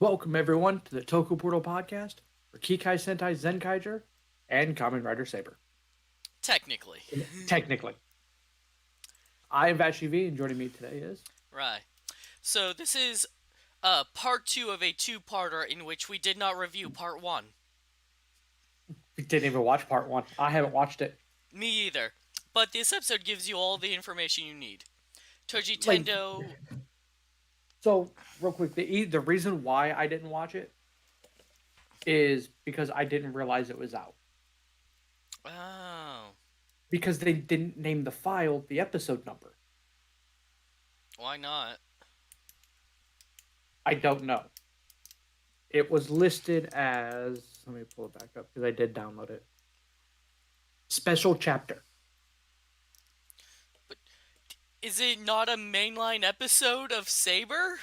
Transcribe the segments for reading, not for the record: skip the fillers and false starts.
Welcome everyone to the Toku Portal podcast for Kikai Sentai Zenkaiger and Kamen Rider Saber. Technically. Technically. I am Vashi V, and joining me today is... Right. So this is part 2 of a two-parter in which we did not review part 1. We didn't even watch part 1. I haven't watched it. Me either. But this episode gives you all the information you need. Toji Tendo... So, real quick, the reason why I didn't watch it is because I didn't realize it was out. Oh. Because they didn't name the file the episode number. Why not? I don't know. It was listed as... Let me pull it back up because I did download it. Special chapter. But is it not a mainline episode of Saber?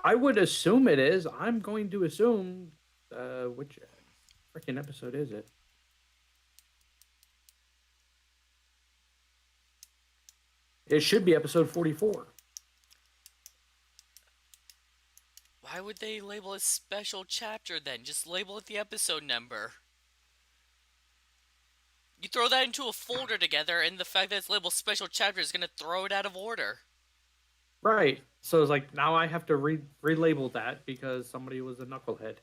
I would assume it is. I'm going to assume... which freaking episode is it? It should be episode 44. Why would they label it special chapter then? Just label it the episode number. You throw that into a folder together, and the fact that it's labeled special chapter is going to throw it out of order. Right. So it's like, now I have to relabel that because somebody was a knucklehead.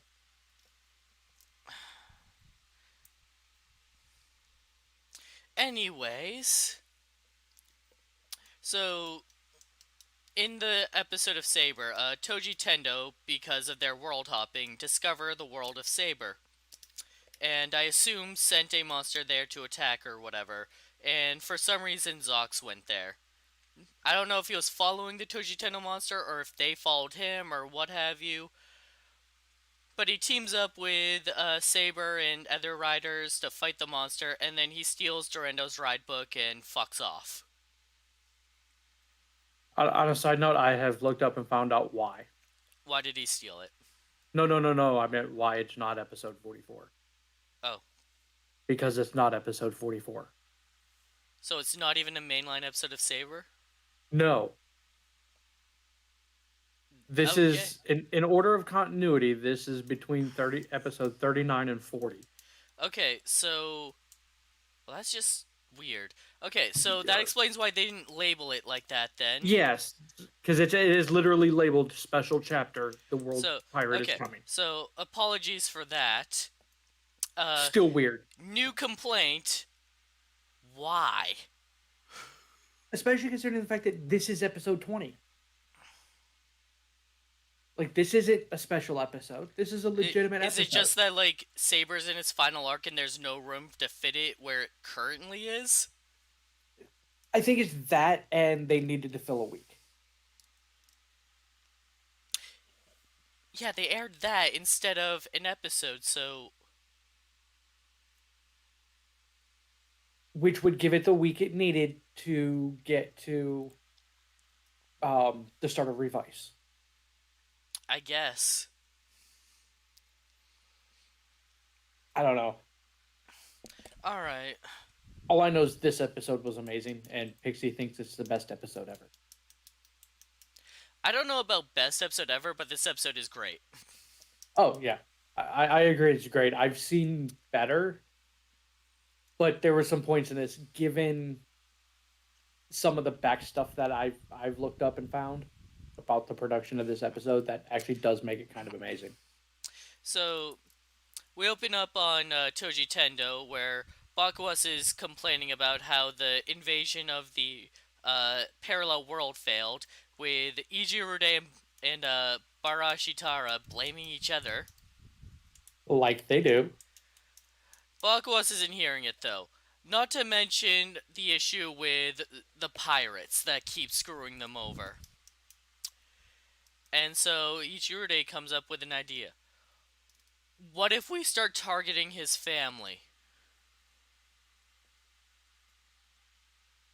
Anyways, so in the episode of Saber, Toji Tendo, because of their world hopping, discover the world of Saber. And I assume sent a monster there to attack or whatever. And for some reason, Zox went there. I don't know if he was following the Toji Tendo monster or if they followed him or what have you. But he teams up with Saber and other riders to fight the monster, and then he steals Dorendo's ride book and fucks off. On a side note, I have looked up and found out why. Why did he steal it? No. I meant why it's not episode 44. Oh. Because it's not episode 44. So it's not even a mainline episode of Saber? No. This is, in order of continuity, this is between episode 39 and 40. Okay, so... Well, that's just weird. Okay, so that explains why they didn't label it like that then. Yes, because it is literally labeled Special Chapter, The World Pirate is Coming. So, apologies for that. Still weird. New complaint. Why? Especially considering the fact that this is episode 20. Like, this isn't a special episode. This is a legitimate episode. Is it just that, like, Saber's in its final arc and there's no room to fit it where it currently is? I think it's that, and they needed to fill a week. Yeah, they aired that instead of an episode, so... Which would give it the week it needed to get to the start of Revice. I guess. I don't know. Alright. All I know is this episode was amazing, and Pixie thinks it's the best episode ever. I don't know about best episode ever, but this episode is great. Oh, yeah. I agree it's great. I've seen better, but there were some points in this, given some of the back stuff that I've looked up and found about the production of this episode, that actually does make it kind of amazing. So, we open up on Toji Tendo, where Bakuas is complaining about how the invasion of the parallel world failed, with Ijirude and Barashitara blaming each other. Like they do. Bakuas isn't hearing it, though. Not to mention the issue with the pirates that keep screwing them over. And so Ichirude comes up with an idea. What if we start targeting his family?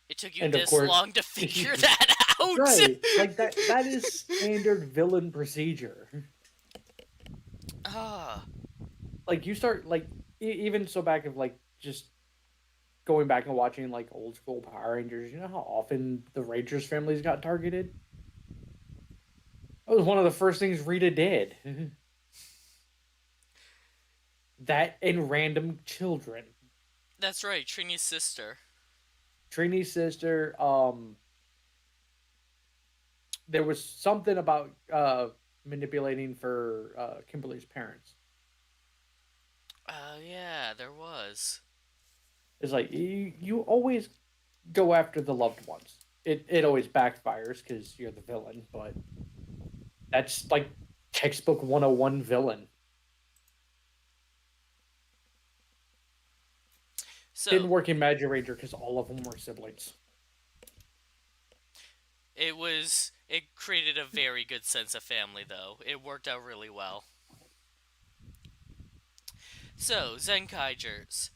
It took you this long to figure that out? Right. Like, that is standard villain procedure. Like, you start, like, even so back of, like, just going back and watching, like, old school Power Rangers, you know how often the Rangers families got targeted? That was one of the first things Rita did. That and random children. That's right, Trini's sister. Trini's sister. There was something about manipulating for Kimberly's parents. Yeah, there was. It's like you always go after the loved ones. It always backfires because you're the villain, but that's like textbook 101 villain. Didn't So, work in Magic Ranger because all of them were siblings. it created a very good sense of family, though. It worked out really well. So, Zenkaigers.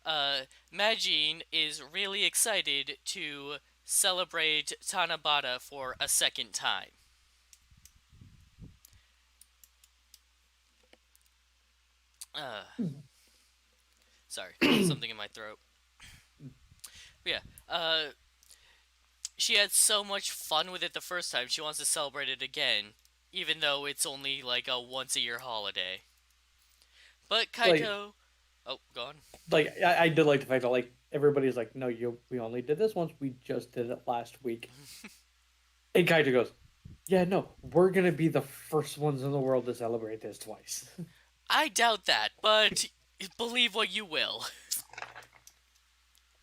Majin is really excited to celebrate Tanabata for a second time. Uh, Sorry, something in my throat. But yeah, she had so much fun with it the first time, she wants to celebrate it again, even though it's only like a once a year holiday. But like Kaito. Oh, gone. I did like the fact that like everybody's like, no, we only did this once. We just did it last week. And Kaito goes, yeah, no, we're gonna be the first ones in the world to celebrate this twice. I doubt that, but believe what you will.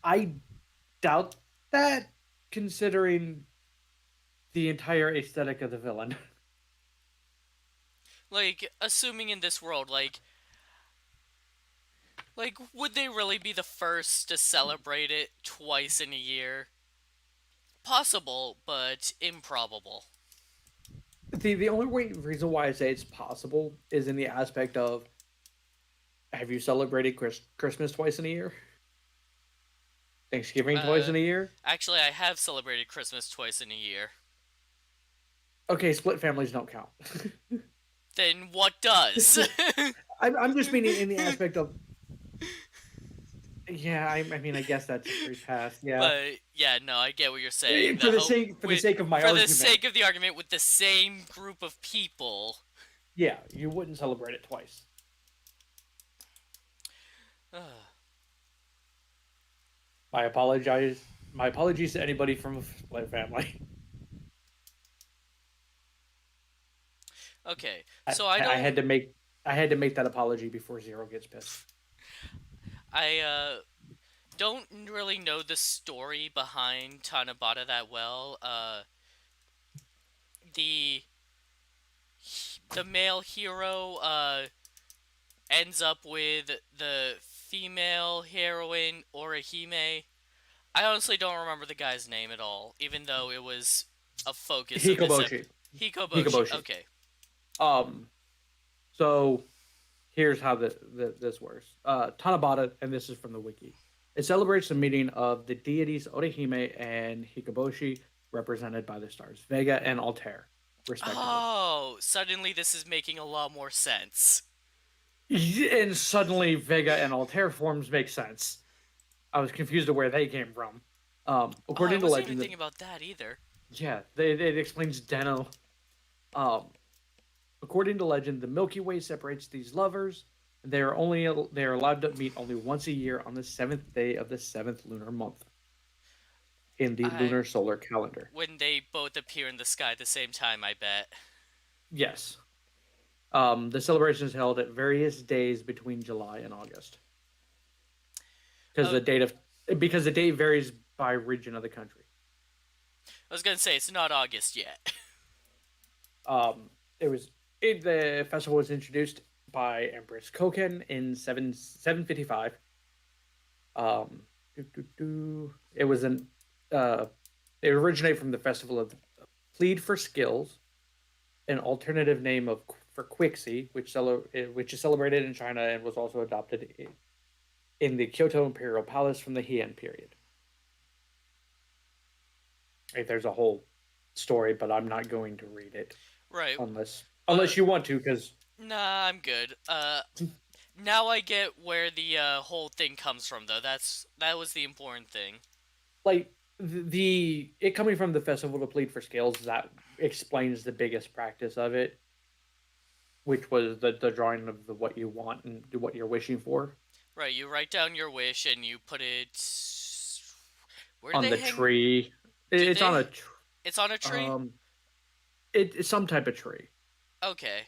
I doubt that, considering the entire aesthetic of the villain. Like, assuming in this world, would they really be the first to celebrate it twice in a year? Possible, but improbable. The only reason why I say it's possible is in the aspect of, have you celebrated Christmas twice in a year? Thanksgiving twice Uh, in a year? Actually, I have celebrated Christmas twice in a year. Okay, split families don't count. Then what does? I'm just meaning in the aspect of, yeah. I mean, I guess that's a free pass. Yeah, But yeah, no, I get what you're saying. for the sake of my For the argument, sake of the argument, with the same group of people. yeah, you wouldn't celebrate it twice. My apologize. My apologies to anybody from a split family. Okay, I, so I I don't. had to make I had to make that apology before Zero gets pissed. I don't really know the story behind Tanabata that well. The the male hero ends up with the female heroine Orihime. I honestly don't remember the guy's name at all, even though it was a focus of this Hikoboshi. Hikoboshi. Hikoboshi. Okay. Um. So here's how this works. Tanabata, and this is from the wiki. It celebrates the meeting of the deities Orihime and Hikoboshi, represented by the stars Vega and Altair, respectively. Oh, suddenly this is making a lot more sense. And suddenly, Vega and Altair forms make sense. I was confused of where they came from. Oh, I According to wasn't even legend, thinking about that either. yeah, it explains Deno. Um, According to legend, the Milky Way separates these lovers. They are allowed to meet only once a year on the seventh day of the seventh lunar month in the I lunar solar calendar. When they both appear in the sky at the same time, I bet. Yes. The celebration is held at various days between July and August because Oh, the date varies by region of the country. I was gonna say it's not August yet. It was the festival was introduced by Empress Koken in 755. It was an it originated from the festival of Plead for Skills, an alternative name of for Quixi, which is celebrated in China and was also adopted in the Kyoto Imperial Palace from the Heian period. Like, there's a whole story, but I'm not going to read it Right. unless you want to, because Nah, I'm good. Now I get where the whole thing comes from, though. That was the important thing. like the it coming from the festival to plead for skills, that explains the biggest practice of it, which was the drawing of the what you want and what you're wishing for Right, you write down your wish and you put it. Where do on they the hang? tree. Do It's on they? a It's on a tree? um it's some type of tree. Okay.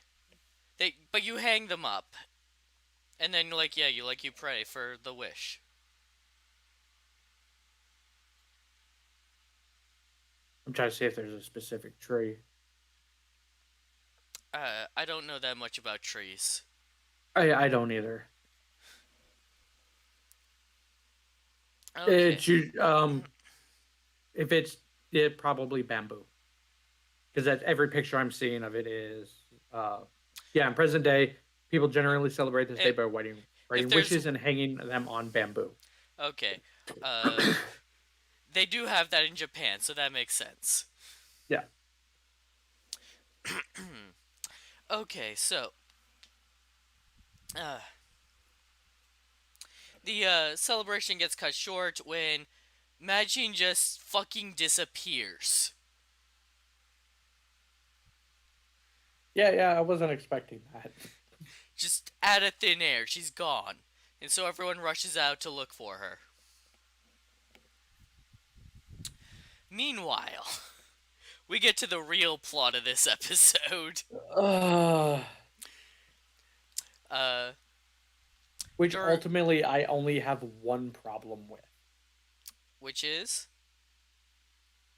But you hang them up. And then, like, yeah, you pray for the wish. I'm trying to see if there's a specific tree. I don't know that much about trees. I don't either. Okay. It's if it's it probably bamboo, because that every picture I'm seeing of it is yeah, in present day people generally celebrate this day If, by if writing there's. wishes and hanging them on bamboo. Okay. They do have that in Japan, so that makes sense. Yeah. Okay, so. Uh, the celebration gets cut short when Majin just fucking disappears. Yeah, I wasn't expecting that. Just out of thin air, she's gone. And so everyone rushes out to look for her. Meanwhile, we get to the real plot of this episode. uh, Uh, which dur- ultimately I only have one problem with. which is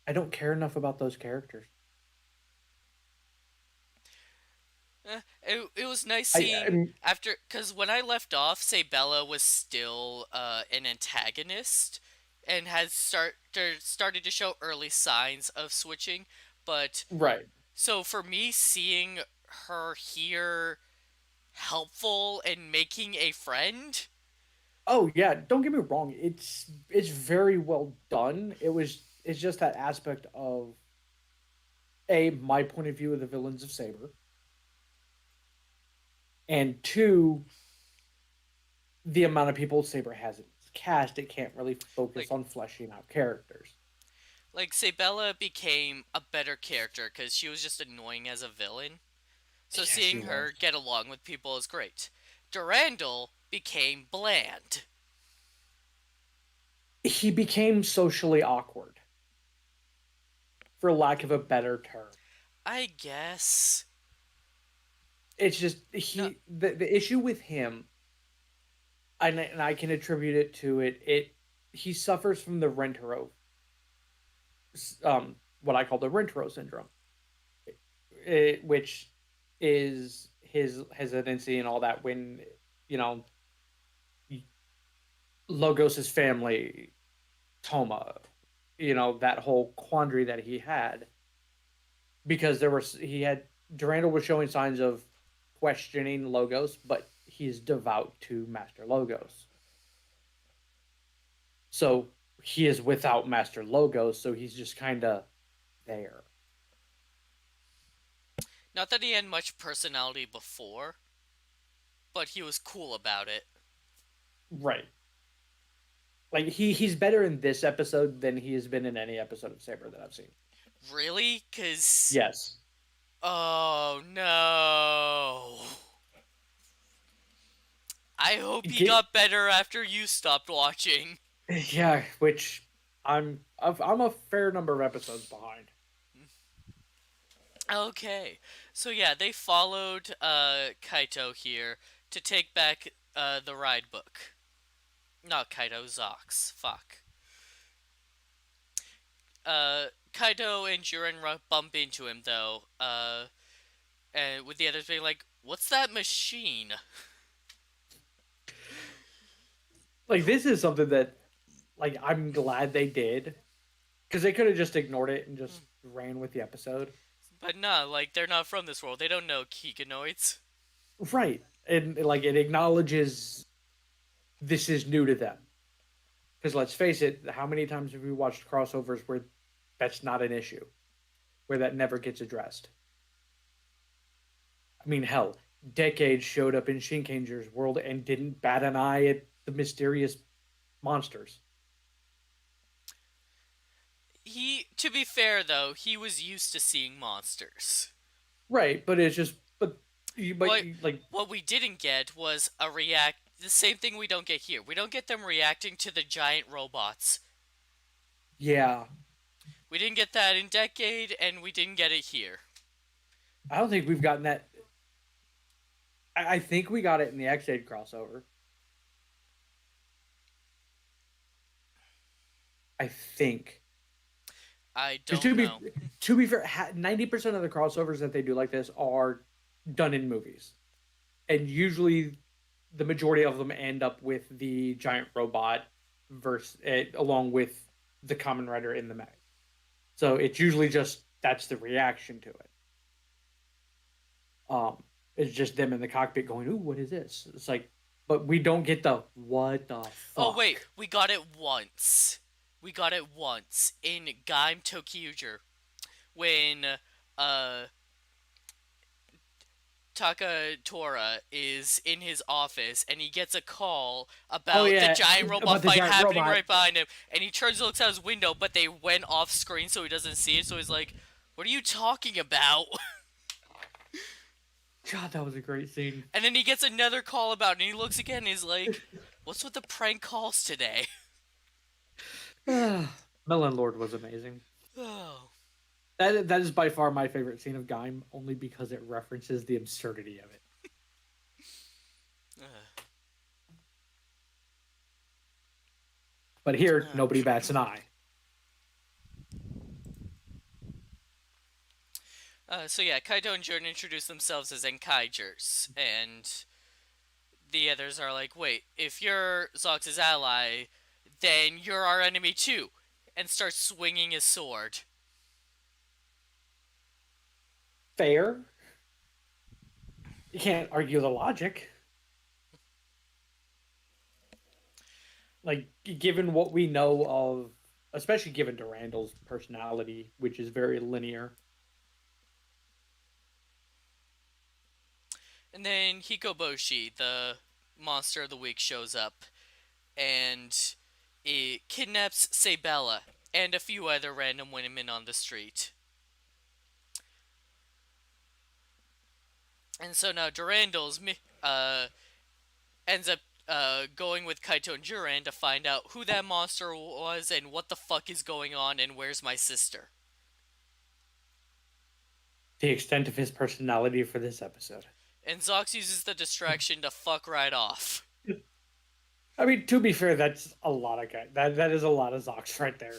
I don't care enough about those characters. it was nice I seeing mean, after because when I left off, Sabella was still an antagonist and has started to show early signs of switching. But right. so for me, seeing her here helpful and making a friend, Oh yeah, don't get me wrong. It's very well done. It's just that aspect of a my point of view of the villains of Saber, and two, the amount of people Saber has in its cast. It can't really focus like on fleshing out characters. Sabella became a better character because she was just annoying as a villain. So Yeah, she seeing her was. get along with people is great. Durandal became bland. He became socially awkward, for lack of a better term. I guess. It's just No, the issue with him, and I can attribute it to it. He suffers from the Rentaro, what I call the Rentaro syndrome, which is his hesitancy and all that when you know Logos's family, Toma, that whole quandary that he had because he had Durandal was showing signs of questioning Logos, but he's devout to Master Logos. So he is without Master Logos, so he's just kind of there. not that he had much personality before, but he was cool about it. Right. Like he's better in this episode than he has been in any episode of Saber that I've seen. Really? Cause Yes. oh no. I hope he Get got better after you stopped watching. yeah, which I'm a fair number of episodes behind. Okay. So yeah, they followed Kaito here to take back the ride book. Not Kaito, Zox. Fuck. Kaido and Jiren bump into him though, and with the others being like, "What's that machine?" Like this is something that like I'm glad they did because they could have just ignored it and just ran with the episode. But nah, like they're not from this world. They don't know Kikanoids. Right. And like it acknowledges this is new to them. Because let's face it, how many times have we watched crossovers where that's not an issue, where that never gets addressed? I mean, hell, Decades showed up in Shinkanger's world and didn't bat an eye at the mysterious monsters. To be fair though, he was used to seeing monsters. Right, but it's just What like what we didn't get was a react the same thing we don't get here. We don't get them reacting to the giant robots. yeah, We didn't get that in Decade, and we didn't get it here. I don't think we've gotten that. I think we got it in the X-Aid crossover. I think I because don't know. to be fair, 90% of the crossovers that they do like this are done in movies, and usually the majority of them end up with the giant robot verse along with the common rider in the mag. So it's usually just that's the reaction to it. Um, it's just them in the cockpit going, "Ooh, what is this?" It's like, but we don't get the what the Oh wait, fuck. we got it once. We got it once in Gaim Tokyuger when uh Takatora is in his office and he gets a call Oh about the yeah, giant robot about the fight giant happening robot. right behind him, and he turns and looks out his window, but they went off screen so he doesn't see it, so he's like, "What are you talking about?" God, that was a great scene. And then he gets another call about it, and he looks again and he's like, "What's with the prank calls today?" Melon Lord was amazing. Oh. That is by far my favorite scene of Gaim, only because it references the absurdity of it. But here, nobody bats an eye. So yeah, Kaito and Jordan introduce themselves as Zenkaiger's, and the others are like, "Wait, if you're Zox's ally, then you're our enemy too," and starts swinging his sword. Fair. You can't argue the logic. Like, given what we know of, especially given Durandal's personality, which is very linear. And then Hikoboshi, the monster of the week, shows up and it kidnaps Sabella and a few other random women on the street. And so now Durandal's ends up going with Kaito and Juran to find out who that monster was and what the fuck is going on and where's my sister. The extent of his personality for this episode. And Zox uses the distraction to fuck right off. I mean, to be fair, that's a lot of guys. That is a lot of Zox right there.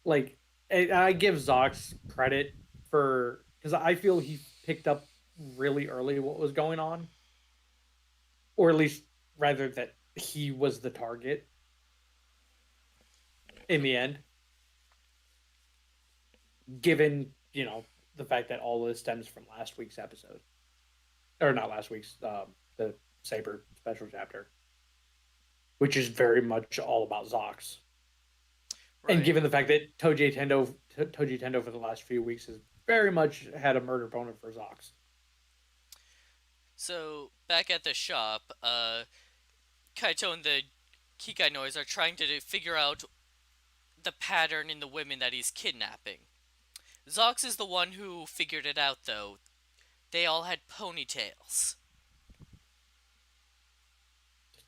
Like, I give Zox credit for because I feel he picked up really early what was going on, or at least rather that he was the target in the end. Given the fact that all of this stems from last week's episode, or not last week's, the Saber special chapter, which is very much all about Zox. Right. And given the fact that Toji Tendo for the last few weeks has very much had a murder boner for Zox. So back at the shop, Kaito and the Kikai Noise are trying to figure out the pattern in the women that he's kidnapping. Zox is the one who figured it out, though. They all had ponytails.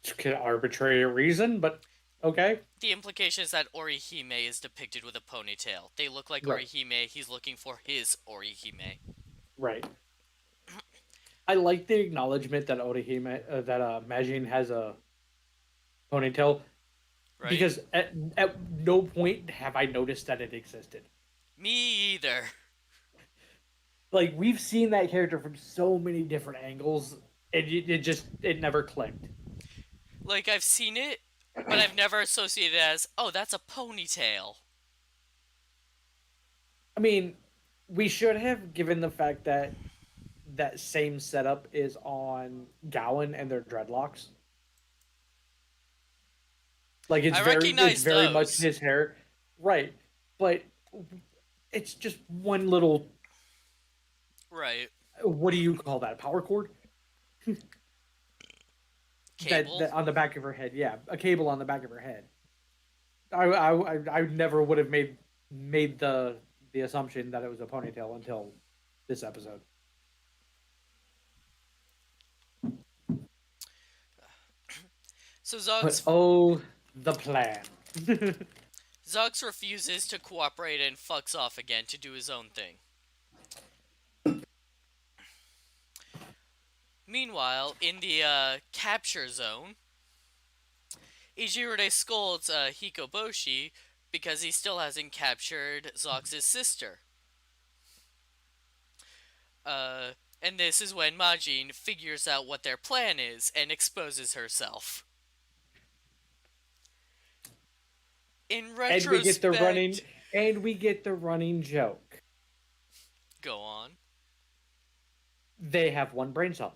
It's an arbitrary reason, but okay. The implication is that Orihime is depicted with a ponytail. They look like Right. Orihime, he's looking for his Orihime. Right. I like the acknowledgement that Majin has a ponytail, Right? because at no point have I noticed that it existed. Me either. Like, we've seen that character from so many different angles, and it never clicked. Like, I've seen it, but I've never associated it as, oh, that's a ponytail. I mean, we should have, given the fact that that same setup is on Gowan and their dreadlocks. Like, I it's recognize very much those. his hair, right? But it's just one little, Right. what do you call that? Power cord? Cable? that on the back of her head. Yeah, a cable on the back of her head. I never would have made the assumption that it was a ponytail until this episode. So But oh, the plan. Zox refuses to cooperate and fucks off again to do his own thing. Meanwhile, in the capture zone, Ijirode scolds Hikoboshi because he still hasn't captured Zox's sister. And this is when Majin figures out what their plan is and exposes herself. In retrospect, we get the running joke. Go on. They have one brain cell.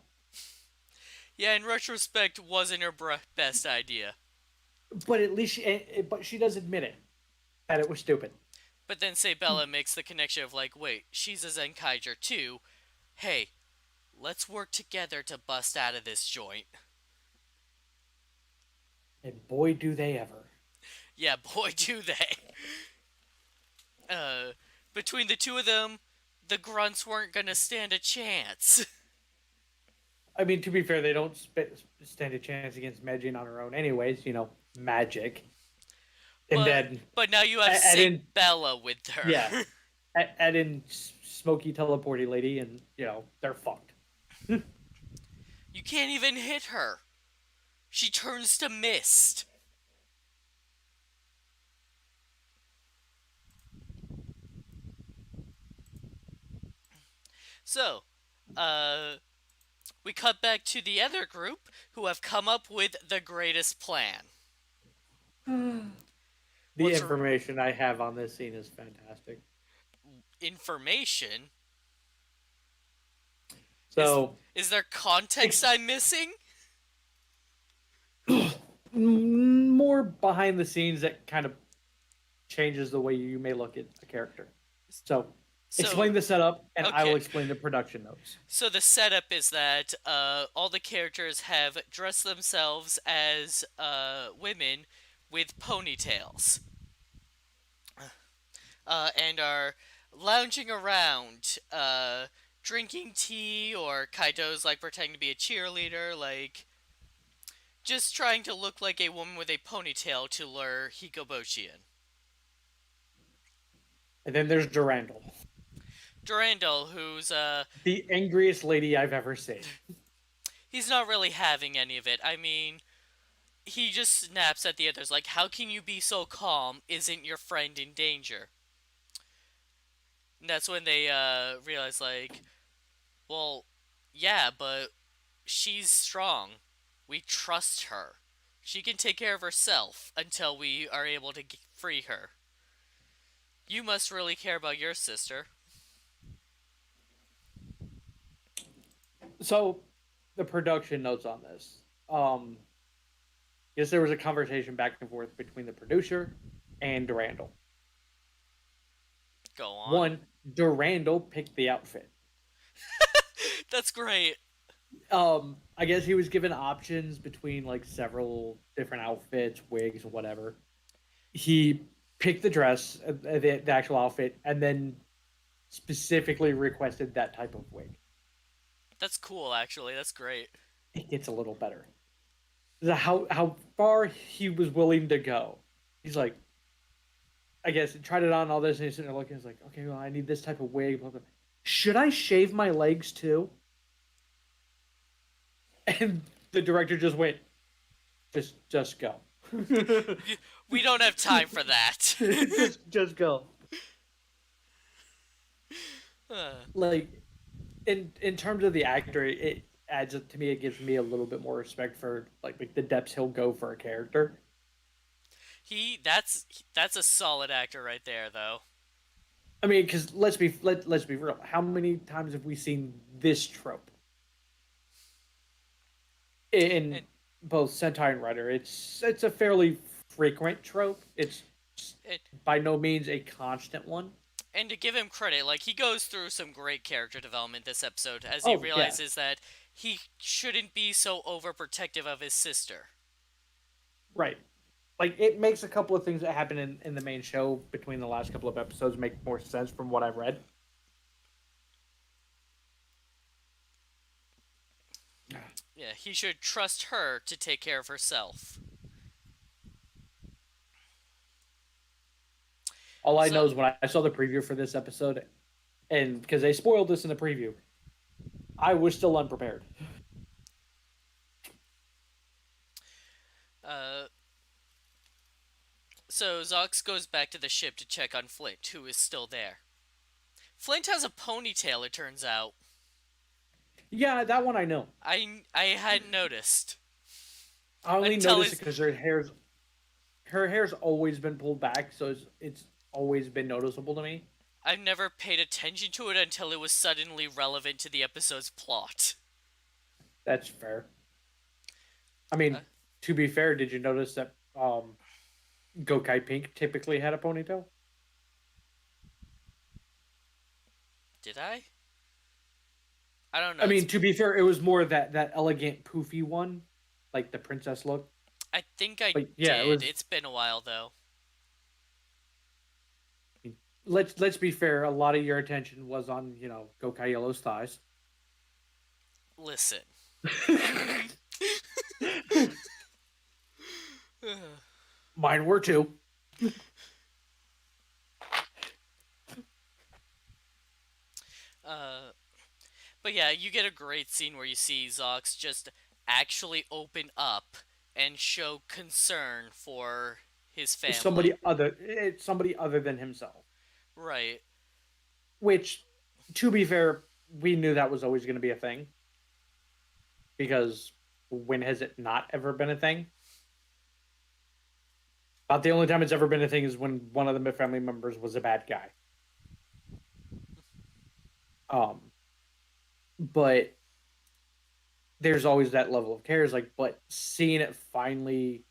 Yeah, in retrospect, wasn't her best idea. But at least she does admit it, that it was stupid. But then Sabella makes the connection of like, wait, she's a Zenkaiger too. Hey, let's work together to bust out of this joint. And boy, do they ever. Yeah, boy, do they. Between the two of them, the grunts weren't gonna stand a chance. I mean, to be fair, they don't stand a chance against Majin on her own anyways, magic. And but now you have Sabella with her. Yeah. Add in smoky teleporty lady and, they're fucked. You can't even hit her. She turns to mist. So, we cut back to the other group who have come up with the greatest plan. The information I have on this scene is fantastic. Information? So, is there context I'm missing? More behind the scenes that kind of changes the way you may look at a character. So explain the setup, and okay. I will explain the production notes. So the setup is that all the characters have dressed themselves as women with ponytails. And are lounging around, drinking tea, or Kaito's like pretending to be a cheerleader, like just trying to look like a woman with a ponytail to lure Hikoboshi in. And then there's Durandal. Durandal, who's the angriest lady I've ever seen. He's not really having any of it. I mean, he just snaps at the others like, how can you be so calm? Isn't your friend in danger? And that's when they realize, like, well, yeah, but she's strong. We trust her. She can take care of herself until we are able to free her. You must really care about your sister. So, the production notes on this. Yes, there was a conversation back and forth between the producer and Durandal. Go on. One, Durandal picked the outfit. That's great. I guess he was given options between like several different outfits, wigs, whatever. He picked the dress, the actual outfit, and then specifically requested that type of wig. That's cool, actually. That's great. It gets a little better. How far he was willing to go. He's like, I guess, tried it on all this, and he's sitting there looking. He's like, okay, well, I need this type of wig. Blah, blah. Should I shave my legs too? And the director just went, just go. We don't have time for that. just go. Like, in terms of the actor, it adds to me. It gives me a little bit more respect for like the depths he'll go for a character. That's a solid actor right there, though. I mean, because let's be real. How many times have we seen this trope in both Sentai and Rider? It's a fairly frequent trope. It's by no means a constant one. And to give him credit, like, he goes through some great character development this episode as he realizes that he shouldn't be so overprotective of his sister. Right. Like it makes a couple of things that happen in the main show between the last couple of episodes make more sense from what I've read. Yeah, he should trust her to take care of herself. All I know So, is when I saw the preview for this episode, and because they spoiled this in the preview, I was still unprepared. uh, so Zox goes back to the ship to check on Flint, who is still there. Flint has a ponytail, it turns out. Yeah, that one I know. I hadn't noticed I only until noticed it his. because her hair's always been pulled back, so it's always been noticeable to me. I've never paid attention to it until it was suddenly relevant to the episode's plot. That's fair. I Uh, mean, to be fair, did you notice that Gokai Pink typically had a ponytail? did I? I don't know. I It's. mean, to be fair, it was more that elegant poofy one, like the princess look. I think I But yeah, it did. was. It's been a while though. Let's be fair. A lot of your attention was on Gokai Yellow's thighs. Listen. Mine were too. uh, but yeah, you get a great scene where you see Zox just actually open up and show concern for his family. Somebody other than himself. Right. Which, to be fair, we knew that was always going to be a thing. Because when has it not ever been a thing? About the only time it's ever been a thing is when one of the family members was a bad guy. But there's always that level of care. Is like, but seeing it finally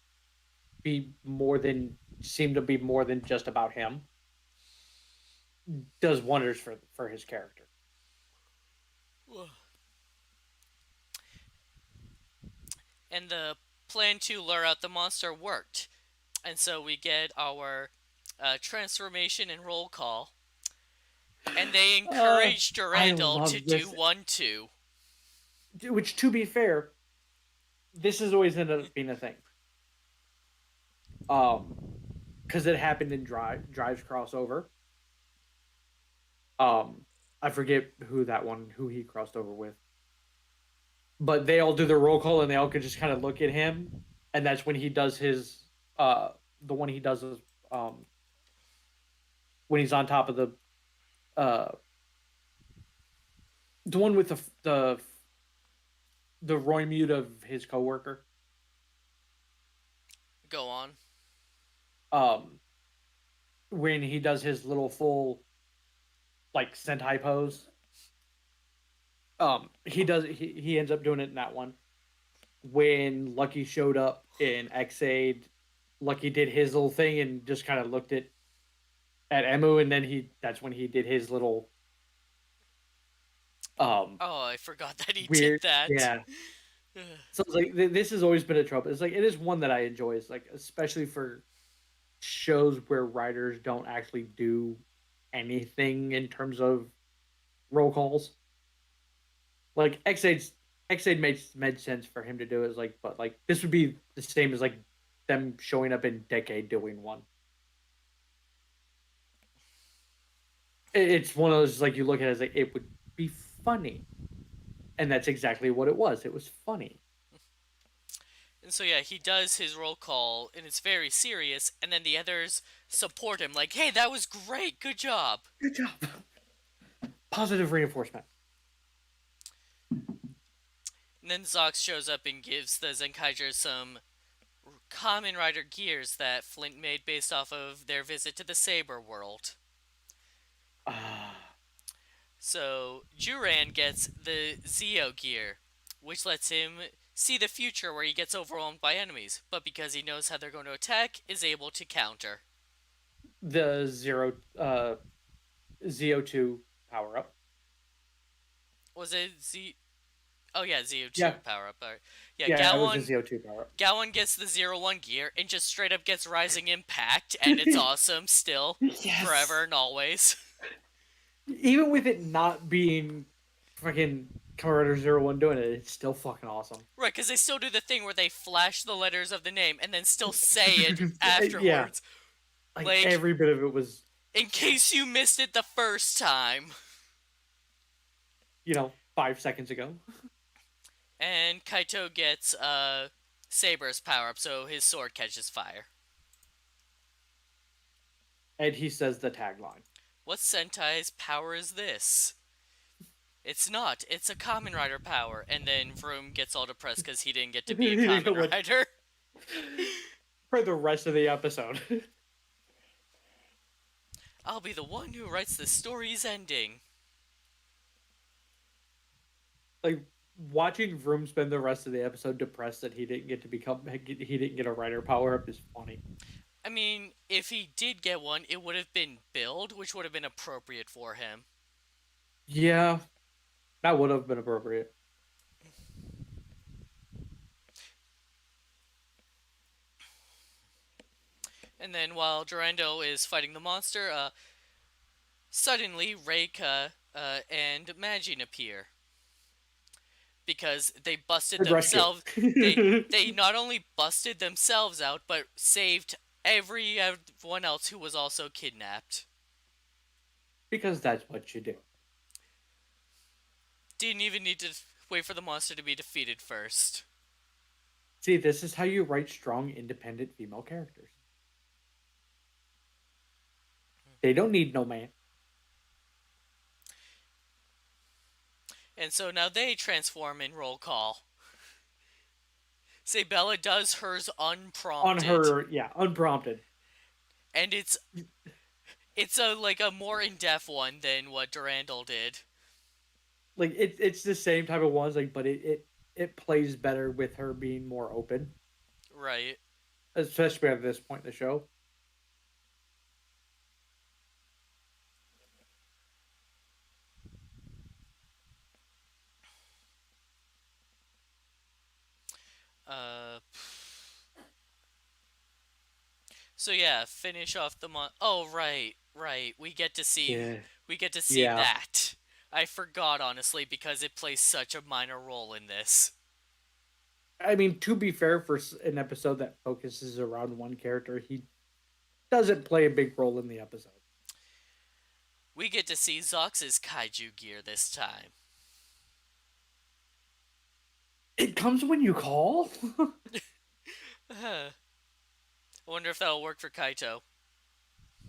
seem to be more than just about him does wonders for his character. And the plan to lure out the monster worked. And so we get our transformation and roll call. And they encourage I Durandal to love do this. 1-2. Which, to be fair, this has always ended up being a thing. Because it happened in Drive's crossover. I forget who he crossed over with, but they all do the roll call and they all could just kind of look at him, and that's when he does his the one he does is when he's on top of uh the one with the Roy mute of his coworker. Go on. Um, when he does his little full like Sentai pose. He ends up doing it in that one. When Lucky showed up in X-Aid, Lucky did his little thing and just kind of looked at Emu, and then that's when he did his little Oh, I forgot that he did weird, that. yeah. So it's like this has always been a trope. It's like it is one that I enjoy. It's like especially for shows where writers don't actually do anything in terms of roll calls. Like X8 made sense for him to do it. It's like, but like this would be the same as like them showing up in Decade doing one. It's one of those like you look at it as like it would be funny, and that's exactly what it was. It was funny. And so yeah, he does his roll call and it's very serious, and then the others support him like, "Hey, that was great. Good job." Good job. Positive reinforcement. And then Zox shows up and gives the Zenkaiger some Kamen Rider gears that Flint made based off of their visit to the Saber world. So Juran gets the Zeo gear, which lets him see the future where he gets overwhelmed by enemies, but because he knows how they're going to attack, is able to counter. The Zeo2 power up. Was it Z? Oh yeah, ZO2 Yeah, power up. Alright. Yeah, yeah, it was a Gowon ZO2 power. Gowon gets the 01 gear and just straight up gets Rising Impact, and it's awesome still, forever Yes. and always. Even with it not being fucking Kamen Rider 01 doing it, it's still fucking awesome. Right, because they still do the thing where they flash the letters of the name and then still say it Yeah, afterwards. like Like, every bit of it was, in case you missed it the first time. 5 seconds ago. And Kaito gets Saber's power up, so his sword catches fire. And he says the tagline. What Sentai's power is this? It's not. It's a Kamen Rider power. And then Vroom gets all depressed because he didn't get to be a Kamen Rider. For the rest of the episode. I'll be the one who writes the story's ending. Like, watching Vroom spend the rest of the episode depressed that he didn't get a writer power up is funny. I mean, if he did get one, it would have been Build, which would have been appropriate for him. Yeah, that would have been appropriate. And then while Durando is fighting the monster, suddenly Reika and Majin appear. Because they busted themselves. They not only busted themselves out, but saved everyone else who was also kidnapped. Because that's what you do. Didn't even need to wait for the monster to be defeated first. See, this is how you write strong, independent female characters. They don't need no man. And so now they transform in roll call. Say Bella does hers unprompted. On her, yeah, unprompted. And it's a more in-depth one than what Durandal did. Like it's the same type of ones, like, but it plays better with her being more open. Right. Especially at this point in the show. So yeah, finish off the Oh right. We get to see Yeah. that. I forgot honestly because it plays such a minor role in this. I mean, to be fair, for an episode that focuses around one character, he doesn't play a big role in the episode. We get to see Zox's kaiju gear this time. It comes when you call? I wonder if that'll work for Kaito.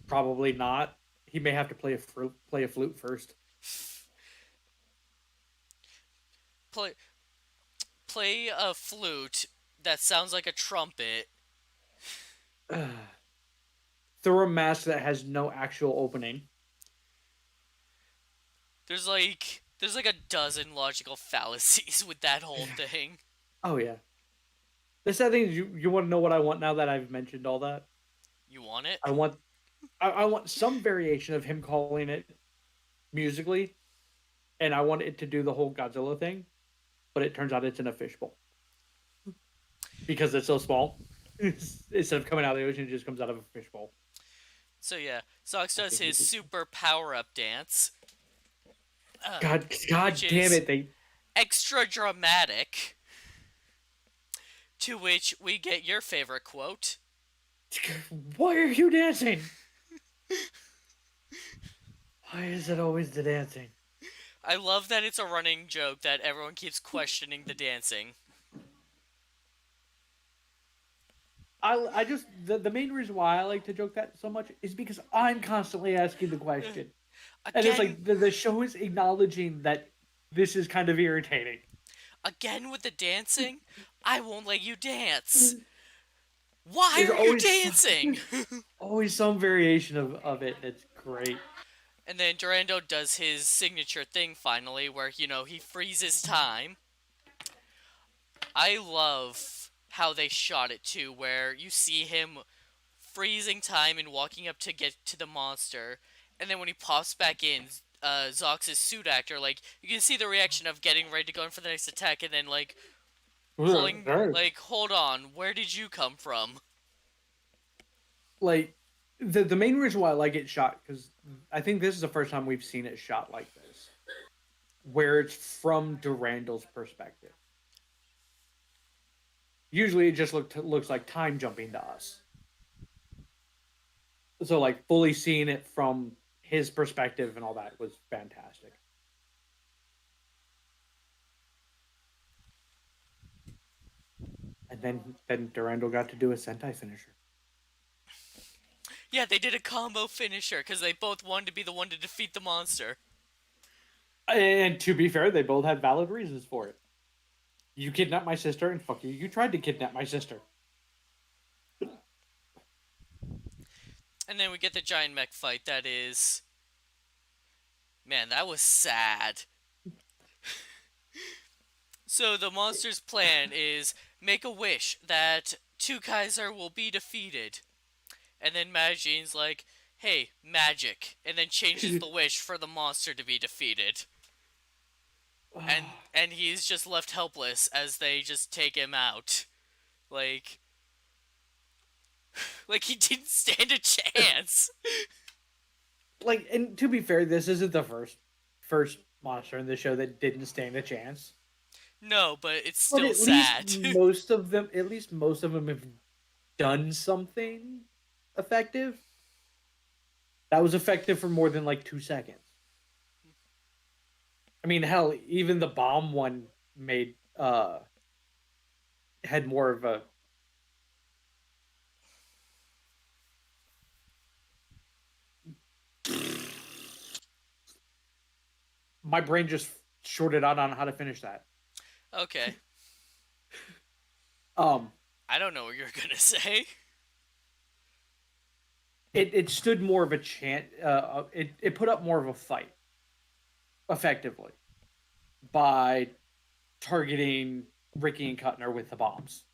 Probably not. He may have to play a flute first. Play a flute that sounds like a trumpet. Throw a mask that has no actual opening. There's like a dozen logical fallacies with that whole thing. Oh yeah. The sad thing is, you want to know what I want now that I've mentioned all that? You want it? I want some variation of him calling it musically, and I want it to do the whole Godzilla thing, but it turns out it's in a fishbowl. Because it's so small. Instead of coming out of the ocean, it just comes out of a fishbowl. So yeah, Zox does his super power-up dance. God damn it! They extra dramatic. To which we get your favorite quote. Why are you dancing? Why is it always the dancing? I love that it's a running joke that everyone keeps questioning the dancing. I just the main reason why I like to joke that so much is because I'm constantly asking the question. Again, and it's like the show is acknowledging that this is kind of irritating. Again with the dancing? I won't let you dance. Why are you dancing? Always some variation of it. It's great. And then Durando does his signature thing finally, where, he freezes time. I love how they shot it too, where you see him freezing time and walking up to get to the monster, and then when he pops back in, Zox's suit actor, like you can see the reaction of getting ready to go in for the next attack, and then like pulling, like, hold on, where did you come from? Like the main reason why I like it shot, because I think this is the first time we've seen it shot like this, where it's from Durandal's perspective. Usually, it just looks like time jumping to us. So, like, fully seeing it from his perspective and all that was fantastic. And then Durandal got to do a Sentai finisher. Yeah, they did a combo finisher because they both wanted to be the one to defeat the monster. And to be fair, they both had valid reasons for it. You kidnapped my sister, and fuck you, you tried to kidnap my sister. And then we get the giant mech fight that is... Man, that was sad. So the monster's plan is make a wish that two Kaiser will be defeated. And then Magine's like, hey, magic. And then changes the wish for the monster to be defeated. And he's just left helpless as they just take him out. Like he didn't stand a chance. Like, and to be fair, this isn't the first monster in the show that didn't stand a chance. No, but it's But still at sad. least most of them have done something effective. That was effective for more than like 2 seconds. I mean, hell, even the bomb one made had more of a my brain just shorted out on how to finish that. Okay. Um, I don't know what you're gonna say. it stood more of a chance. It put up more of a fight, effectively, by targeting Ricky and Kuttner with the bombs.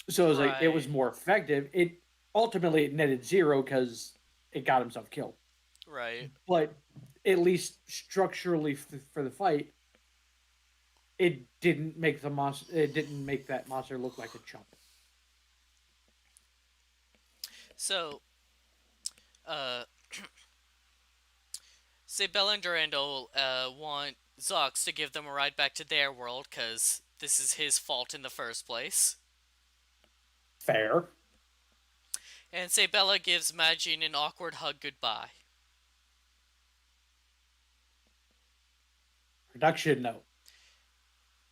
So it was like it was more effective. It ultimately it netted 0 because it got himself killed. Right. But at least structurally for the fight, it didn't make the monster. It didn't make that monster look like a chump. So, say Bella and Durandal want Zox to give them a ride back to their world because this is his fault in the first place. Fair. And say Bella gives Magine an awkward hug goodbye. Production note.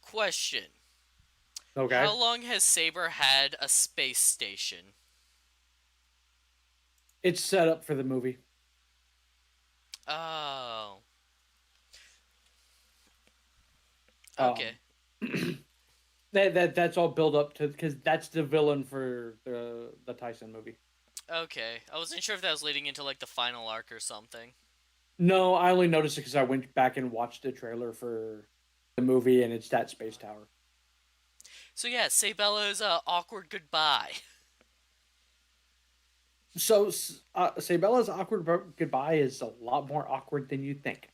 Question. Okay. How long has Saber had a space station? It's set up for the movie. Oh. Okay. That's all build up to because that's the villain for the Tyson movie. Okay. I wasn't sure if that was leading into like the final arc or something. No, I only noticed it because I went back and watched the trailer for the movie, and it's that space tower. So yeah, say Bella's awkward goodbye. So, Sabella's awkward goodbye is a lot more awkward than you think.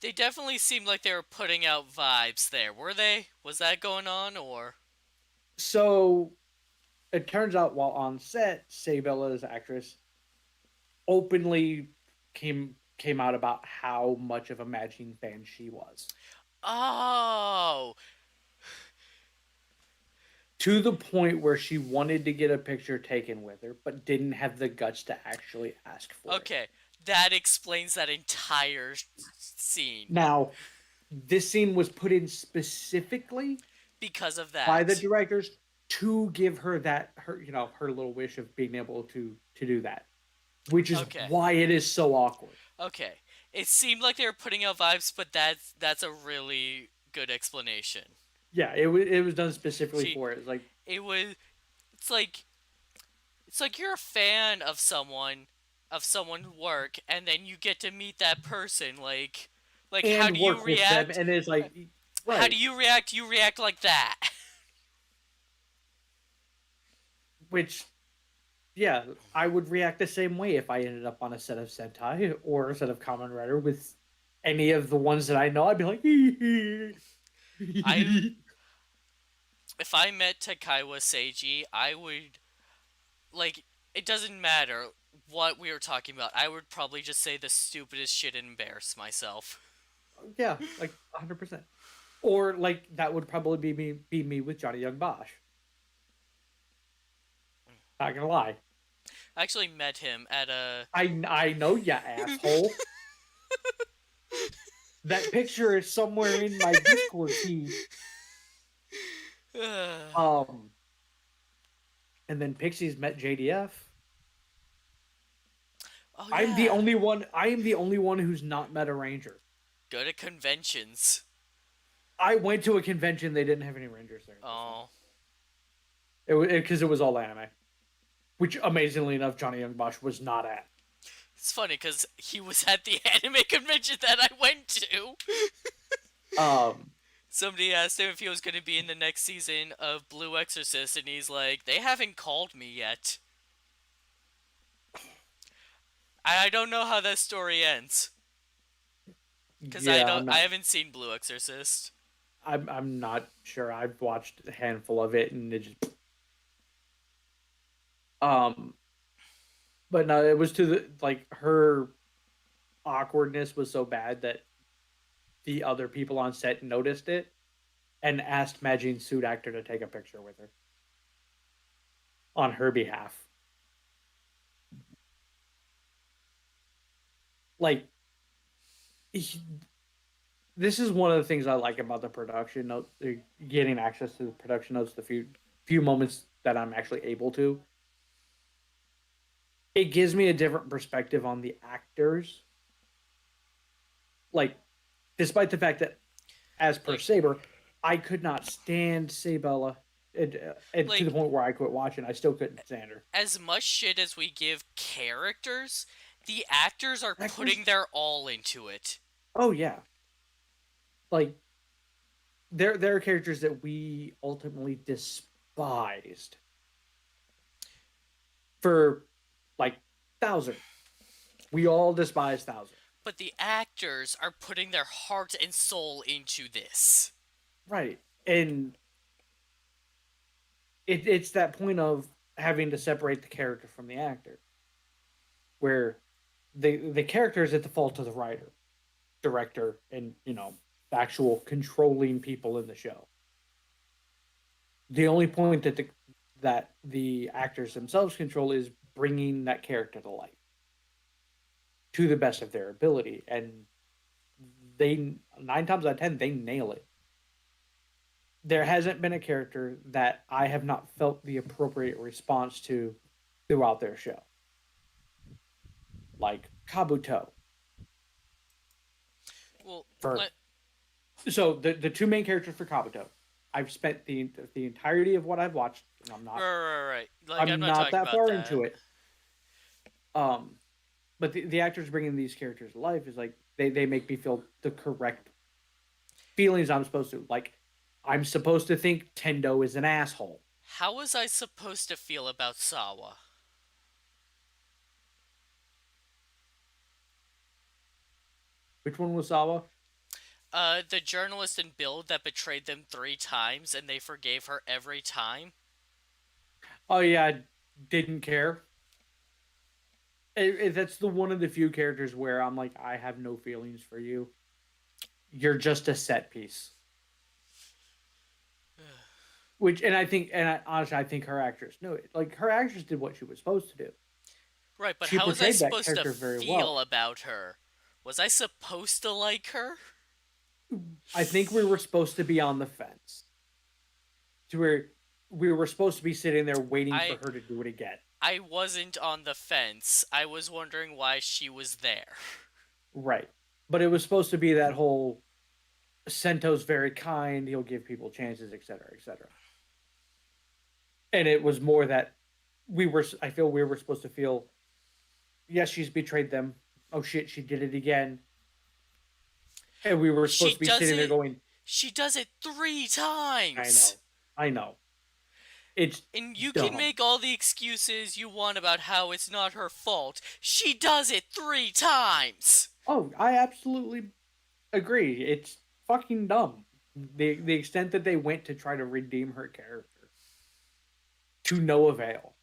They definitely seemed like they were putting out vibes there, were they? Was that going on, or? So, it turns out while on set, Sabella's actress openly came out about how much of a Magine fan she was. Oh! To the point where she wanted to get a picture taken with her, but didn't have the guts to actually ask for it. Okay, that explains that entire scene. Now, this scene was put in specifically because of that by the directors to give her her little wish of being able to do that, which is why it is so awkward. Okay, it seemed like they were putting out vibes, but that's a really good explanation. Yeah, it was done specifically for it. It's like you're a fan of someone's work, and then you get to meet that person. Like and how do you react? And it's like, right. How do you react? You react like that. Which yeah, I would react the same way if I ended up on a set of Sentai or a set of Kamen Rider with any of the ones that I know. I'd be like, I if I met Takaiwa Seiji, I would like it doesn't matter what we were talking about. I would probably just say the stupidest shit and embarrass myself. yeah, like 100%. Or like that would probably be me with Johnny Young Bosch. Not gonna lie. I actually met him at a I know ya asshole. That picture is somewhere in my Discord feed. Um, and then Pixies met JDF. Oh I'm the yeah. only one. I am the only one who's not met a Ranger. Go to conventions. I went to a convention. They didn't have any Rangers there this time. Oh. It was because it was all anime, which amazingly enough, Johnny Young Bosch was not at. It's funny because he was at the anime convention that I went to. Um, Somebody asked him if he was going to be in the next season of Blue Exorcist, and he's like, "They haven't called me yet." I don't know how that story ends because yeah, I haven't seen Blue Exorcist. I'm not sure. I've watched a handful of it, and it just um. But no, it was to the like her awkwardness was so bad that the other people on set noticed it and asked Majin suit actor to take a picture with her on her behalf. Like, he, this is one of the things I like about the production note, getting access to the production notes, the few moments that I'm actually able to. It gives me a different perspective on the actors. Like, despite the fact that, as per Like, Saber, I could not stand Sabella, and to like the point where I quit watching. I still couldn't stand her. as much shit as we give characters, the actors are Actors? putting their all into it. Oh yeah, like there are characters that we ultimately despised for like Thousand. We all despise Thousand, But the actors are putting their heart and soul into this. right? And it's that point of having to separate the character from the actor, where the character is at the fault of the writer, director, and actual controlling people in the show. The only point that the actors themselves control is bringing that character to life to the best of their ability, and they 9 times out of 10 they nail it. There hasn't been a character that I have not felt the appropriate response to throughout their show, like Kabuto. Well, For let, so the two main characters for Kabuto, I've spent the entirety of what I've watched, and right. Like, I'm I'm not not talking that about far that. into it. Um, but the actors bringing these characters to life is like they make me feel the correct feelings I'm supposed to. Like I'm supposed to think Tendo is an asshole. How was I supposed to feel about Sawa? Which one was Sawa? The journalist and Bill that betrayed them 3 times and they forgave her every time? Oh yeah, I didn't care. That's the one of the few characters where I'm like, I have no feelings for you. You're just a set piece. Which, and I think, honestly, I think her actress knew it. Like her actress did what she was supposed to do. Right, but She how was I portrayed that supposed to character very feel well. about her? Was I supposed to like her? I think we were supposed to be on the fence, to where we were supposed to be sitting there waiting for I her to do it again. I wasn't on the fence. I was wondering why she was there. Right. But it was supposed to be that whole Sento's very kind, he'll give people chances, etc., etc. And it was more that I feel we were supposed to feel, yes, she's betrayed them. Oh shit, she did it again. And we were supposed She to be does sitting there it going, she does it 3 I times. know. I know. It's And you can dumb. make all the excuses you want about how it's not her fault. She does it 3 times! Oh, I absolutely agree. It's fucking dumb. The extent that they went to try to redeem her character to no avail.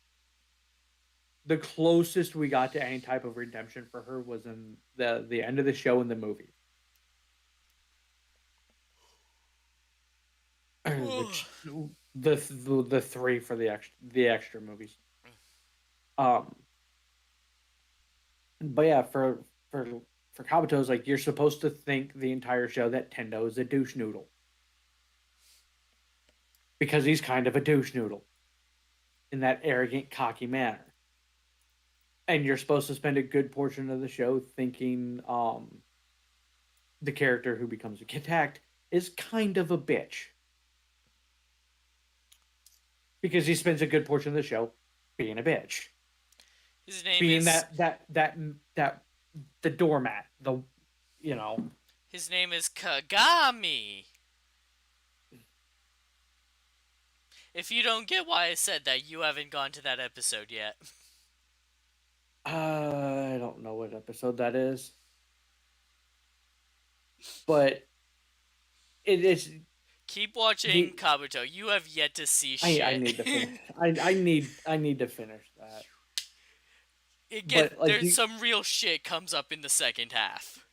The closest we got to any type of redemption for her was in the end of the show in the movie, which the three for the extra movies. Um, but yeah, for for Kabuto's like you're supposed to think the entire show that Tendo is a douche noodle because he's kind of a douche noodle in that arrogant, cocky manner, and you're supposed to spend a good portion of the show thinking the character who becomes attacked is kind of a bitch because he spends a good portion of the show being a bitch, His name being is that the doormat, the you know. his name is Kagami. If you don't get why I said that, you haven't gone to that episode yet. I don't know what episode that is, but it is Keep watching the Kabuto. You have yet to see I shit. need to finish. I need to finish that. But like There's some real shit comes up in the second half.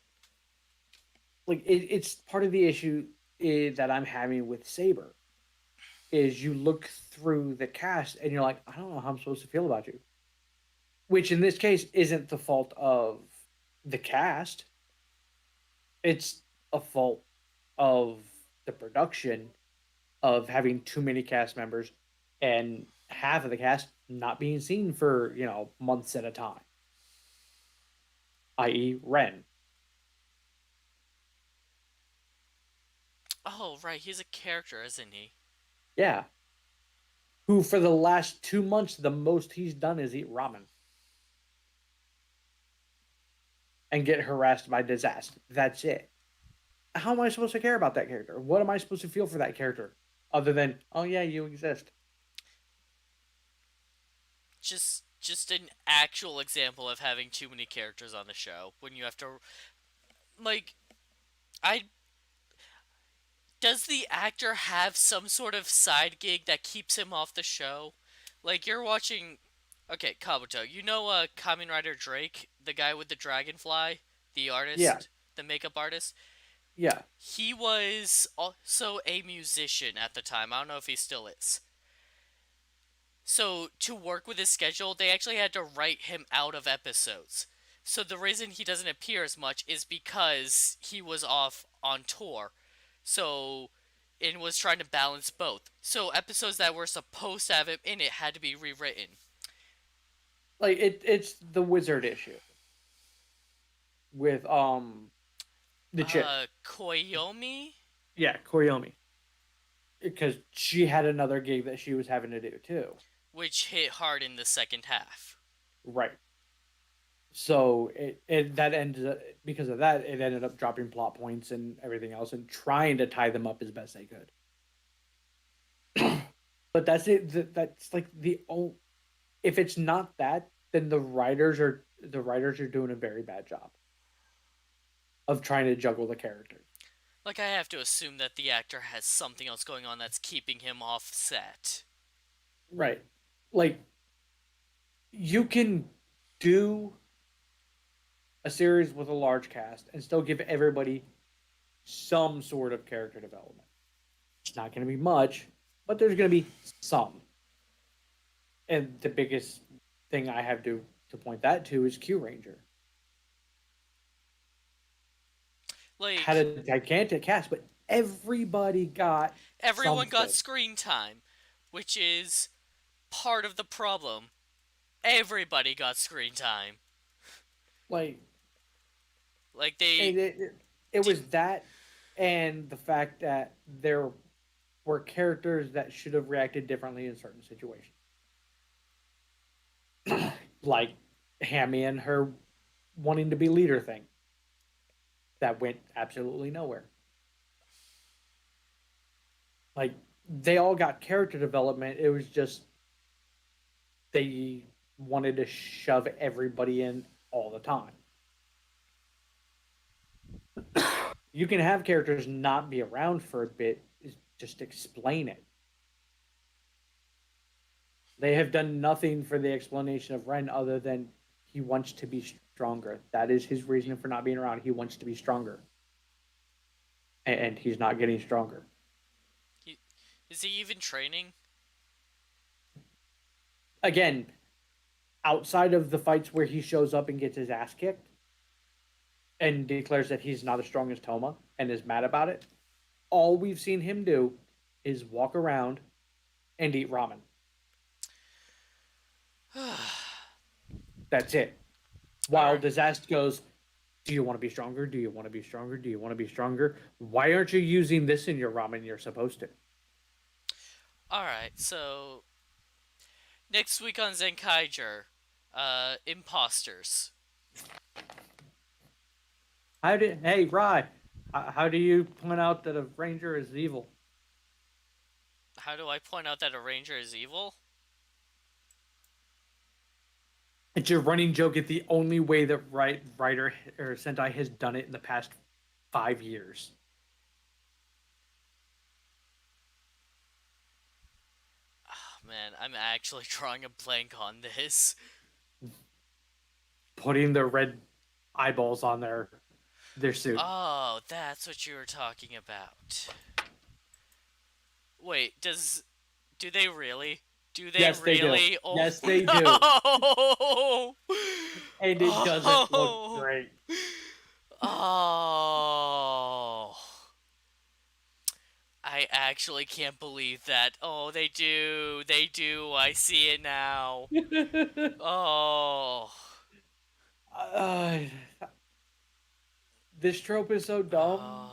it's part of the issue that I'm having with Saber is you look through the cast and you're like, I don't know how I'm supposed to feel about you. Which in this case isn't the fault of the cast. It's a fault of the production of having too many cast members and half of the cast not being seen for, months at a time. I.e. Ren. Oh, right, he's a character, isn't he? Yeah. Who for the last 2 months the most he's done is eat ramen. And get harassed by disaster. That's it. How am I supposed to care about that character? What am I supposed to feel for that character? Other than, oh yeah, you exist. Just an actual example of having too many characters on the show when you have to like I does the actor have some sort of side gig that keeps him off the show? Like you're watching okay, Kabuto, you know Kamen Rider Drake, the guy with the dragonfly, the Yeah, artist, the makeup artist? yeah. He was also a musician at the time. I don't know if he still is. So, to work with his schedule, they actually had to write him out of episodes. So, the reason he doesn't appear as much is because he was off on tour. So, it was trying to balance both. So, episodes that were supposed to have him in it had to be rewritten. Like it's the wizard issue with the chick. Koyomi? Yeah, Koyomi. Because she had another gig that she was having to do too. Which hit hard in the second half. Right. So it that ended up, because of that it ended up dropping plot points and everything else and trying to tie them up as best they could. But that's it. That's like the only. If it's not that, then the writers are doing a very bad job of trying to juggle the characters. Like, I have to assume that the actor has something else going on that's keeping him off set. Right. Like you can do a series with a large cast and still give everybody some sort of character development. It's not going to be much, but there's going to be some. And the biggest thing I have to point that to is Q Ranger. Had Like, a gigantic cast, but everybody got everyone got something. screen time, which is part of the problem. Everybody got screen time. Like Like, they it did. was that, and the fact that there were characters that should have reacted differently in certain situations, like Hammy and her wanting to be leader thing that went absolutely nowhere. Like they all got character development. It was just they wanted to shove everybody in all the time. You can have characters not be around for a bit, just explain it. They have done nothing for the explanation of Ren other than he wants to be stronger. That is his reason for not being around. He wants to be stronger. And he's not getting stronger. He, is he even training? Again, outside of the fights where he shows up and gets his ass kicked and declares that he's not as strong as Toma and is mad about it, all we've seen him do is walk around and eat ramen. That's it. While Alright. Disaster goes, do you want to be stronger? Do you want to be stronger? Do you want to be stronger? Why aren't you using this in your ramen? You're supposed to. Alright, so next week on Zenkaiger, imposters. Hey, Rye, how do you point out that a ranger is evil? How do I point out that a ranger is evil? It's your running joke. It's the only way that writer or Sentai has done it in the past 5 years. Oh, man, I'm actually drawing a blank on this. Putting the red eyeballs on their suit. Oh, that's what you were talking about. Wait, do they really? Do they Yes, they do. really? Oh Yes, they do. no! And it doesn't look Oh. great. Oh. I actually can't believe that. Oh, they do. They do. I see it now. Oh. uh, this trope is so dumb. Oh.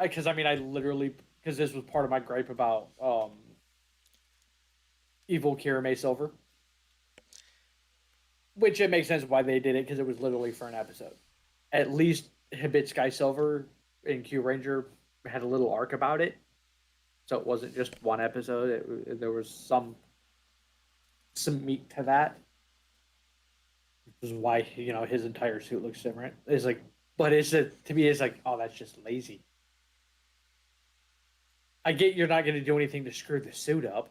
Because I mean, I literally because this was part of my gripe about evil Kirame Silver, which it makes sense why they did it because it was literally for an episode. At least Habit Sky Silver and Q Ranger had a little arc about it, so it wasn't just one episode. There was some meat to that. Which is why his entire suit looks different. It's like, but to me, it's like, oh, that's just lazy. I get you're not going to do anything to screw the suit up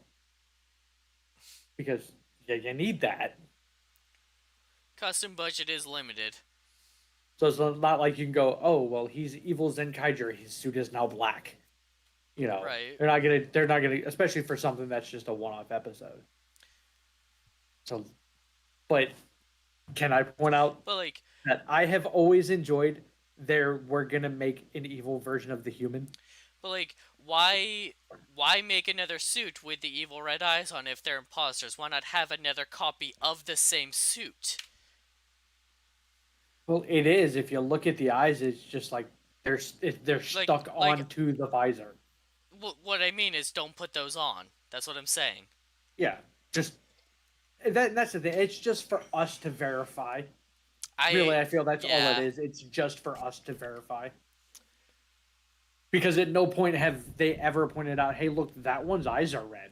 because you need that. Custom budget is limited. So it's not like you can go, oh, well, he's evil Zenkaiger. His suit is now black. Right. They're not gonna, especially for something that's just a one-off episode. So, but can I point out But like that I have always enjoyed we're gonna make an evil version of the human. But like, why make another suit with the evil red eyes on if they're imposters? Why not have another copy of the same suit? Well, it is. If you look at the eyes, it's just like they're stuck onto the visor. What I mean is, don't put those on. That's what I'm saying. Yeah, just that's the thing. It's just for us to verify. I feel that's all it is. It's just for us to verify. Because at no point have they ever pointed out, hey, look, that one's eyes are red.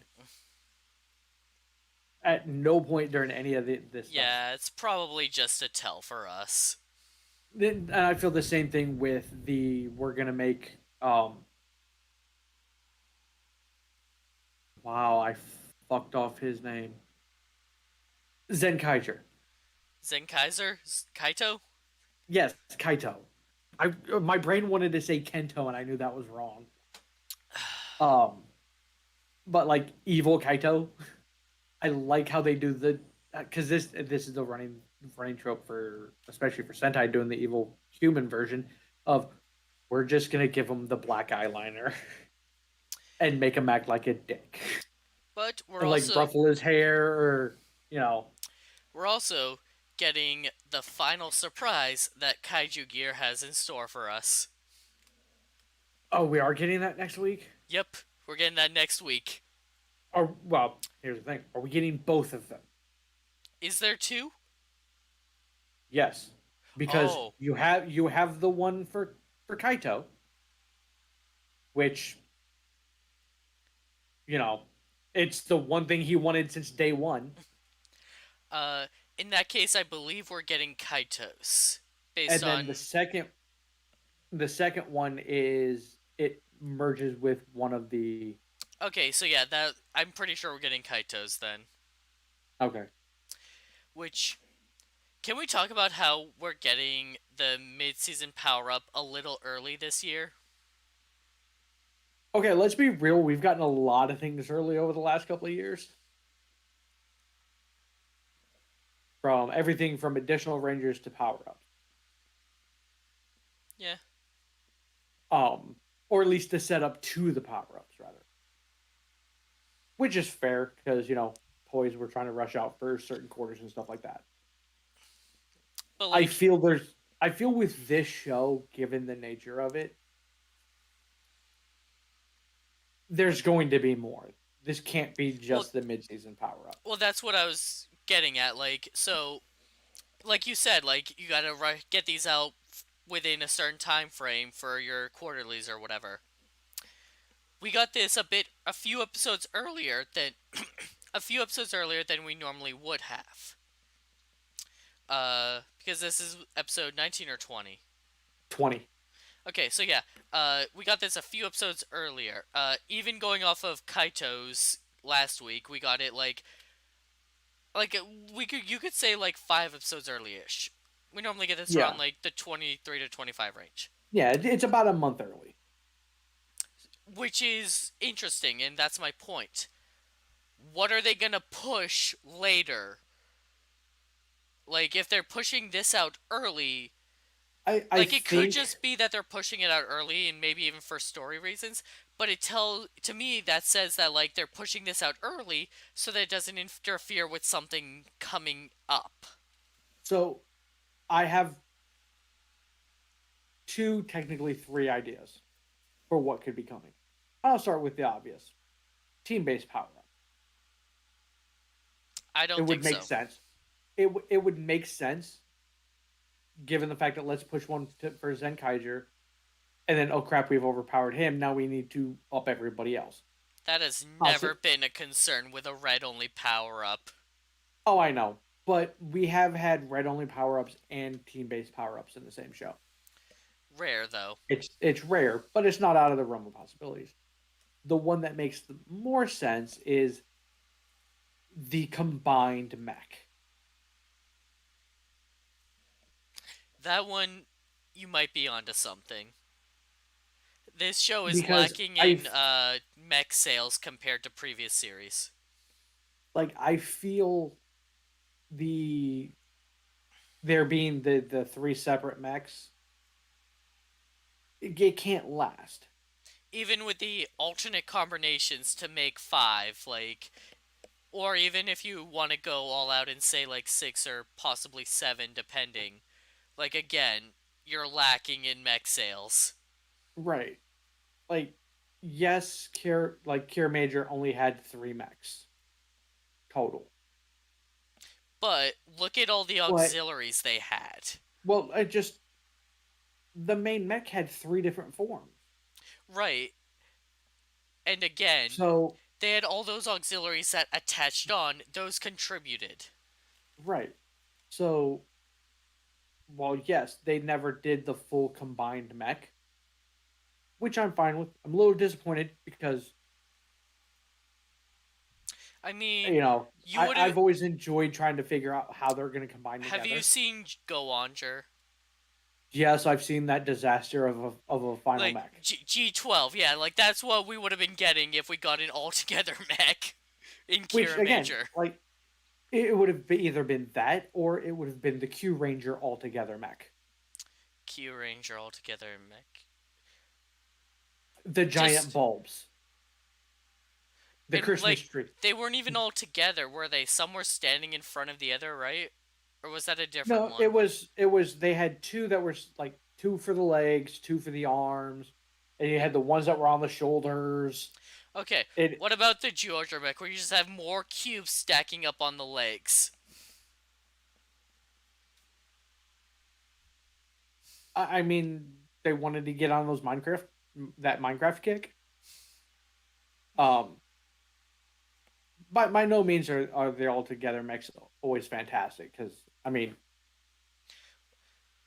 At no point during any of this Yeah, stuff. It's probably just a tell for us. And I feel the same thing with we're going to make... wow, I fucked off his name. Zenkaiger. Zenkaiser? Kaito? Yes, Kaito. My brain wanted to say Kento, and I knew that was wrong. But like evil Kaito, I like how they do because this is the running trope for especially for Sentai doing the evil human version of we're just gonna give him the black eyeliner and make him act like a dick. But we're and also like ruffle his hair or We're also getting the final surprise that Kaiju Gear has in store for us. Oh, we are getting that next week? Yep, we're getting that next week. Well, here's the thing. Are we getting both of them? Is there two? Yes. Because you have the one for Kaito, which you know, it's the one thing he wanted since day one. Uh, in that case, I believe we're getting Kaitos based And then on. the second one is it merges with one of the. Okay, so yeah, that I'm pretty sure we're getting Kaitos then. Okay. Which can we talk about how we're getting the mid-season power up a little early this year? Okay, let's be real. We've gotten a lot of things early over the last couple of years. From everything from additional rangers to power ups. Yeah. Or at least the setup to the power ups, rather. Which is fair because, toys were trying to rush out for certain quarters and stuff like that. But I like, feel there's I feel with this show, given the nature of it, there's going to be more. This can't be well, just the mid-season power up. that's what I was getting at. Like, so, like you said, like you gotta get these out within a certain time frame for your quarterlies or whatever. We got this a few episodes earlier than a few episodes earlier than we normally would have. Because this is episode 19 or 20. 20. Okay, so yeah, we got this a few episodes earlier. Even going off of Kaito's last week, we got it like we could you could say like 5 episodes early-ish. We normally get this around Yeah. like the 23 to 25 range, Yeah, it's about a month early. which is interesting, and that's my point. What are they gonna push later? Like if they're pushing this out early, I like it could think just be that they're pushing it out early and maybe even for story reasons, but to me that says that like they're pushing this out early so that it doesn't interfere with something coming up. so. I have two, technically three ideas for what could be coming. I'll start with the obvious team-based power up. I It don't would think make so. sense. It would make sense given the fact that let's push one for Zenkaiger, and then oh crap, we've overpowered him. Now we need to up everybody else. That has Also, never been a concern with a red only power up. oh, I know, but we have had red only power ups and team based power ups in the same show. Rare though. It's rare, but it's not out of the realm of possibilities. The one that makes the more sense is the combined mech. That one, you might be onto something. This show is Because lacking I in mech sales compared to previous series. I feel the there being the three separate mechs, it can't last. Even with the alternate combinations to make five, like, or even if you want to go all out and say like six or possibly seven, depending, like again, you're lacking in mech sales. Right. Like yes, Cure Major only had three mechs total. But look at all the But auxiliaries they had. well, I just the main mech had three different forms. Right. And again, So they had all those auxiliaries that attached on, those contributed. right. So while yes, they never did the full combined mech, which I'm fine with. I'm a little disappointed because I mean, you would have. I've always enjoyed trying to figure out how they're going to combine Have you together. seen Go Onger? Yes, I've seen that disaster of a final Like mech. G12, yeah, like that's what we would have been getting if we got an all-together mech in Which Kira again, Major. like it would have either been that or it would have been the Q Ranger altogether mech. Q Ranger all-together mech. The giant Just bulbs. The and Christmas like tree. they weren't even all together, were they? Some were standing in front of the other, right? Or was that a different No, one? it was they had two that were like two for the legs, two for the arms, and you had the ones that were on the shoulders. Okay, It what about the Georgia mech where you just have more cubes stacking up on the legs? I mean they wanted to get on those Minecraft that Minecraft kick. Um by no means are the all together mix always fantastic because I mean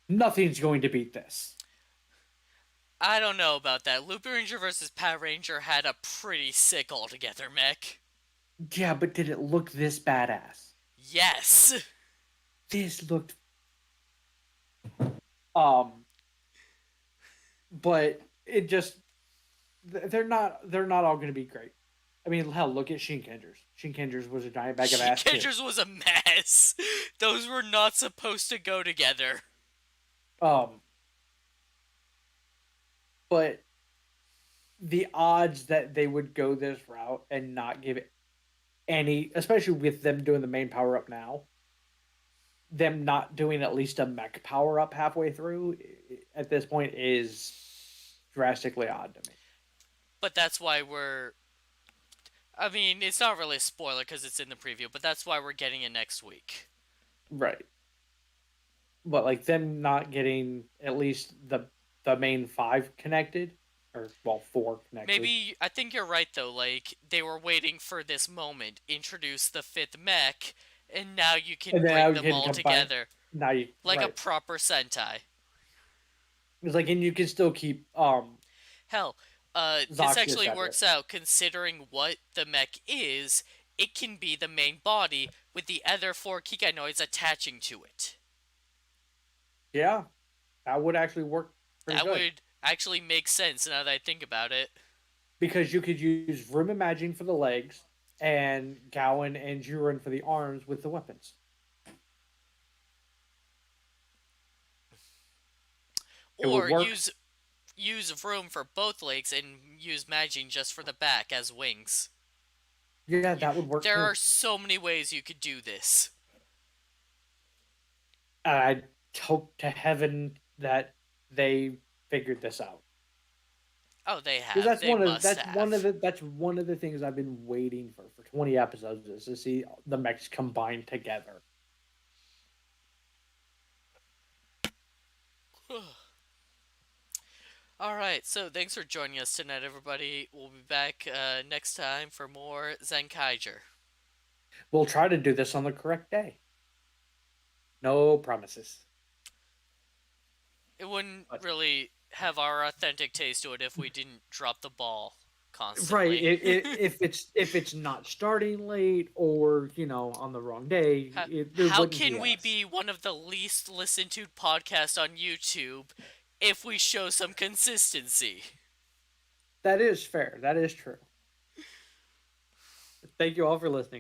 nothing's going to beat this. I don't know about that. Lupin Ranger versus Power Ranger had a pretty sick altogether mech. Yeah, but did it look this badass? Yes. This looked um, but it just they're not all going to be great. I mean, hell, look at Shinkender's. Shinkender's was a giant bag of ass too. Kendrick's was a mess. Those were not supposed to go together. Um, but the odds that they would go this route and not give it any, especially with them doing the main power up now, them not doing at least a mech power up halfway through at this point is drastically odd to me. But that's why we're. I mean, it's not really a spoiler because it's in the preview, but that's why we're getting it next week. Right. But like them not getting at least the main five connected, or well, four connected. Maybe I think you're right though. Like they were waiting for this moment, introduce the fifth mech, and now you can And bring now you them can all combine. together Now you like a right. proper Sentai. It's like, and you can still keep Hell, this Zakia actually separate. works out considering what the mech is. It can be the main body with the other four Kikai noids attaching to it. Yeah, that would actually work pretty That good would actually make sense now that I think about it. because you could use Room Imagine for the legs and Gowan and Jurin for the arms with the weapons. It would Or work. use room for both legs and use Magine just for the back as wings. Yeah, that would work There too. are so many ways you could do this. I hope to heaven that they figured this out. Oh, they Because have. They must have. that's one of the things I've been waiting for 20 episodes is to see the mechs combined together. Alright, so thanks for joining us tonight, everybody. We'll be back next time for more Zenkaiger. We'll try to do this on the correct day. No promises. It wouldn't But, really have our authentic taste to it if we didn't drop the ball right. constantly. If it's not starting late or on the wrong day, it How wouldn't be can we us. be one of the least listened to podcasts on YouTube if we show some consistency? That is fair. That is true. Thank you all for listening.